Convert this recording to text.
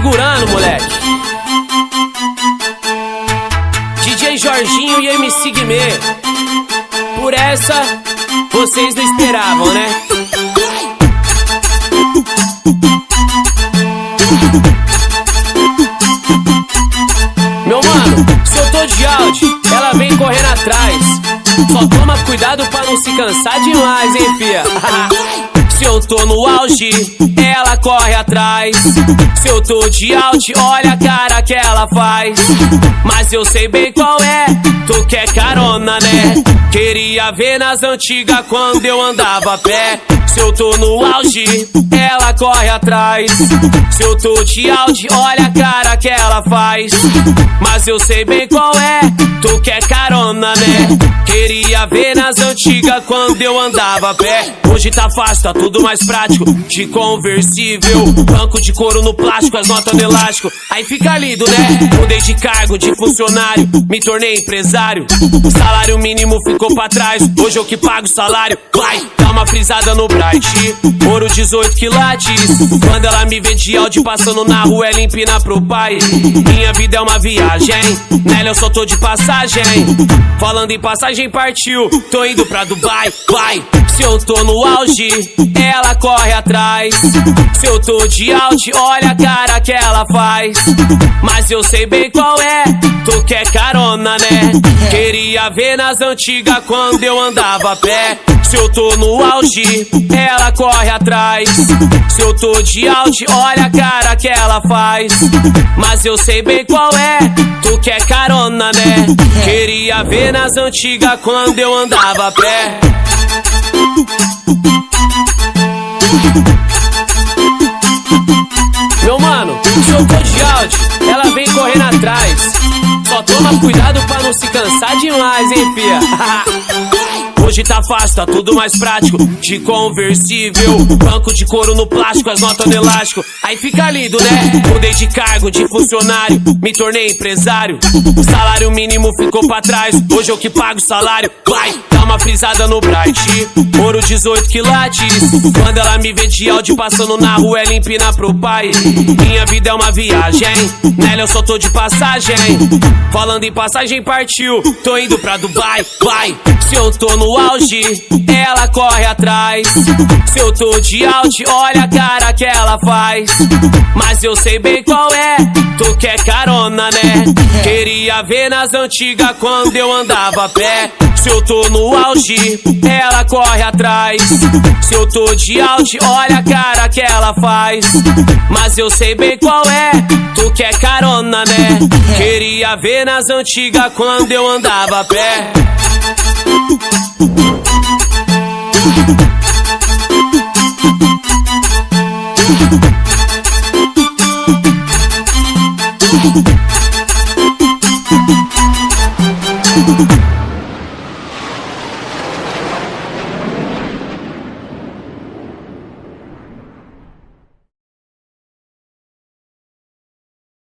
segurando, moleque. DJ Jorginho e MC Guimê. Por essa, vocês não esperavam, né? Meu mano, se eu tô de áudio, ela vem correndo atrás. Só toma cuidado pra não se cansar demais, hein, fia? Se eu tô no auge, ela corre atrás. Se eu tô de out, olha a cara que ela faz. Mas eu sei bem qual é, tu quer carona, né? Queria ver nas antigas quando eu andava a pé. Se eu tô no auge, ela corre atrás. Se eu tô de out, olha a cara que ela faz. Mas eu sei bem qual é, tu quer carona, né? Queria ver nas antigas quando eu andava a pé. Hoje tá fácil, tá tudo mais prático. De conversível, banco de couro no plástico, as notas no elástico. Aí fica lindo, né? Mudei de cargo, de funcionário, me tornei empresário. O salário mínimo ficou pra trás, hoje eu que pago o salário. Vai, dá uma frisada no Bright, ouro 18 quilates. Quando ela me vê de áudio passando na rua, ela empina pro pai. Minha vida é uma viagem, nela eu só tô de passagem. Falando em passagem partiu, tô indo pra Dubai. Vai, se eu tô no auge, ela corre atrás. Se eu tô de out, olha a cara que ela faz. Mas eu sei bem qual é, tu quer carona, né? Queria ver nas antigas quando eu andava a pé. Se eu tô no auge, ela corre atrás. Se eu tô de out, olha a cara que ela faz. Mas eu sei bem qual é, tu quer carona, né? Queria ver nas antigas quando eu andava a pé. Meu mano, se eu tô de áudio, ela vem correndo atrás. Só toma cuidado pra não se cansar demais, hein, fia? Hoje tá fácil, tá tudo mais prático. De conversível, banco de couro no plástico, as notas no elástico. Aí fica lindo, né? Mudei de cargo, de funcionário, me tornei empresário. O salário mínimo ficou pra trás, hoje eu que pago o salário. Vai, dá uma frisada no Bright, ouro 18 quilates. Quando ela me vê de áudio passando na rua, ela empina pro pai. Minha vida é uma viagem, nela eu só tô de passagem. Falando em passagem partiu, tô indo pra Dubai. Vai, se eu tô no auge, ela corre atrás. Se eu tô de out, olha a cara que ela faz. Mas eu sei bem qual é, tu quer carona, né? Queria ver nas antigas quando eu andava a pé. Se eu tô no auge, ela corre atrás. Se eu tô de out, olha a cara que ela faz. Mas eu sei bem qual é, tu quer carona, né? Queria ver nas antigas quando eu andava a pé.